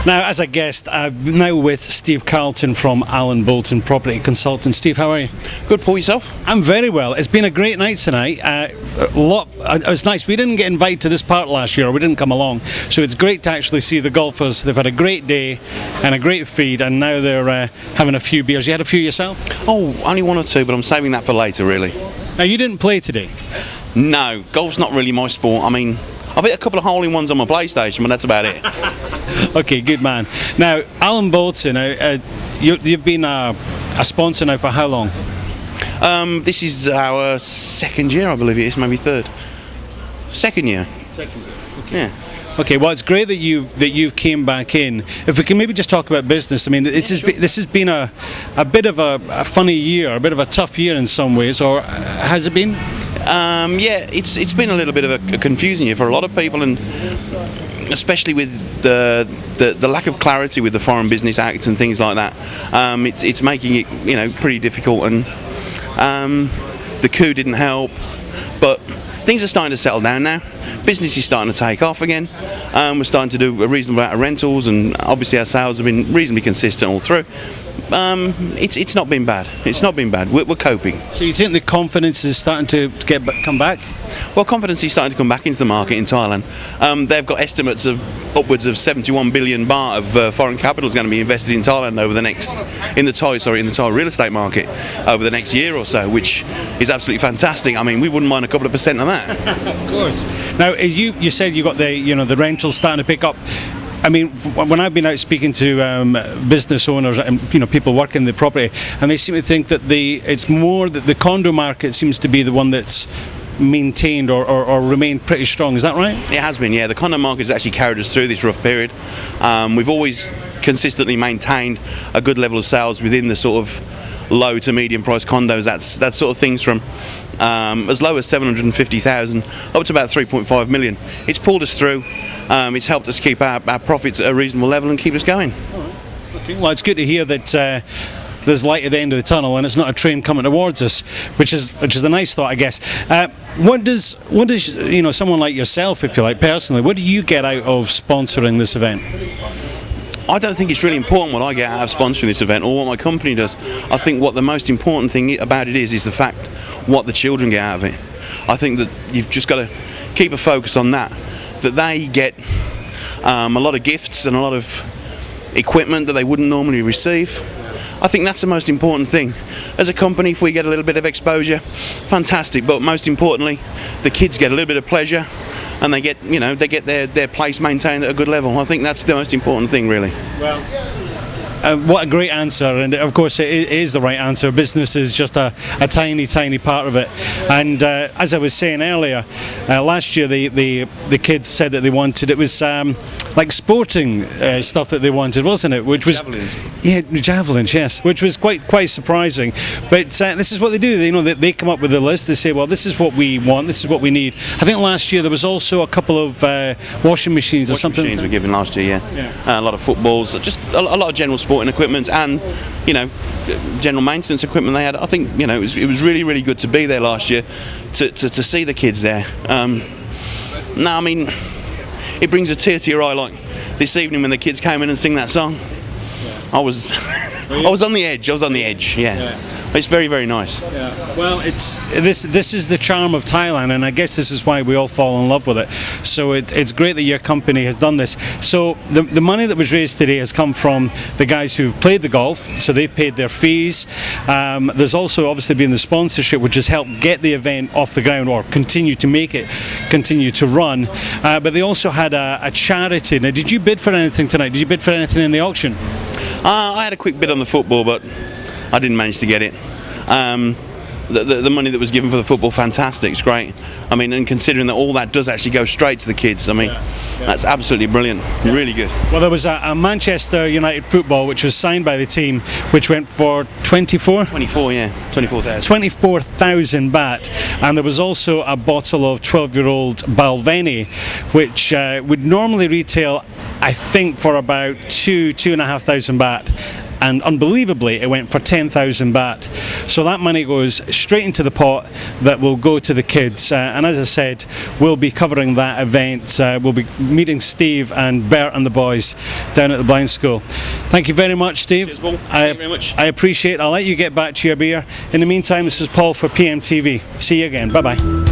Now, as a guest, I'm now with Steve Carlton from Alan Bolton Property Consultants. Steve, how are you? Good, Paul, yourself? I'm very well. It's been a great night tonight. It was nice. We didn't get invited to this part last year, or we didn't come along, so it's great to actually see the golfers. They've had a great day and a great feed, and now they're having a few beers. You had a few yourself? Oh, only one or two, but I'm saving that for later, really. Now, you didn't play today? No, golf's not really my sport. I mean, I've hit a couple of hole-in-ones on my PlayStation, but that's about it. Okay, good man. Now, Alan Bolton, you've been a sponsor now for how long? This is our second year, I believe it is, maybe third. Second year. Second year. Okay. Yeah. Okay, well, it's great that you've came back in. If we can maybe just talk about business. I mean, this has been a bit of a funny year, a bit of a tough year in some ways, or has it been? Yeah, it's been a little bit of a confusing year for a lot of people, and especially with the lack of clarity with the Foreign Business Act and things like that. It's making it pretty difficult, and the coup didn't help, but things are starting to settle down now. Business is starting to take off again. We're starting to do a reasonable amount of rentals, and obviously our sales have been reasonably consistent all through. It's not been bad. It's not been bad. We're coping. So you think the confidence is starting to come back? Well, confidence is starting to come back into the market in Thailand. They've got estimates of upwards of 71 billion baht of foreign capital is going to be invested in Thailand over the next in the Thai real estate market over the next year or so, which is absolutely fantastic. I mean, we wouldn't mind a couple of percent of that. Of course. Now, you said you got the rentals starting to pick up. I mean, when I've been out speaking to business owners and people working the property, and they seem to think that it's more that the condo market seems to be the one that's maintained or remained pretty strong. Is that right? It has been, yeah. The condo market has actually carried us through this rough period. We've always consistently maintained a good level of sales within the sort of low to medium price condos. That's sort of things from as low as 750,000 up to about 3.5 million. It's pulled us through. It's helped us keep our profits at a reasonable level and keep us going. All right. Okay. Well, it's good to hear that there's light at the end of the tunnel, and it's not a train coming towards us, which is a nice thought, I guess. What does someone like yourself, if you like, personally, what do you get out of sponsoring this event? I don't think it's really important what I get out of sponsoring this event or what my company does. I think what the most important thing about it is the fact what the children get out of it. I think that you've just got to keep a focus on that they get a lot of gifts and a lot of equipment that they wouldn't normally receive. I think that's the most important thing. As a company, if we get a little bit of exposure, fantastic, but most importantly, the kids get a little bit of pleasure, and they get their place maintained at a good level. I think that's the most important thing, really. Well, what a great answer, and of course it is the right answer. Business is just a tiny part of it, and as I was saying earlier, last year the kids said that they wanted, it was like sporting stuff that they wanted, wasn't it? Which was javelins. Yeah, javelins, yes, which was quite surprising. But this is what they do. They come up with a list. They say, well, this is what we want, this is what we need. I think last year there was also a couple of washing machines or something. Machines were given last year, yeah. A lot of footballs, just a lot of general sporting equipment, and general maintenance equipment they had. I think it was really good to be there last year to see the kids there. No, I mean, it brings a tear to your eye, like this evening when the kids came in and sing that song. I was on the edge. Yeah. It's very nice. Yeah. Well, this is the charm of Thailand, and I guess this is why we all fall in love with it. So it's great that your company has done this. So the money that was raised today has come from the guys who've played the golf, so they've paid their fees. There's also obviously been the sponsorship, which has helped get the event off the ground or continue to run. But they also had a charity. Now, did you bid for anything tonight? Did you bid for anything in the auction? I had a quick bid on the football, but I didn't manage to get it. The money that was given for the football, fantastic, it's great. I mean, and considering that all that does actually go straight to the kids, I mean, that's absolutely brilliant, really good. Well, there was a Manchester United football which was signed by the team, which went for 24,000 baht, and there was also a bottle of 12-year-old Balvenie, which would normally retail, I think, for about 2,500 baht. and unbelievably it went for 10,000 baht. So that money goes straight into the pot that will go to the kids, and as I said, we'll be covering that event. We'll be meeting Steve and Bert and the boys down at the blind school. Thank you very much, Steve. Cheers, Paul. Thank you very much. I appreciate it. I'll let you get back to your beer. In the meantime, this is Paul for PMTV. See you again. Bye bye.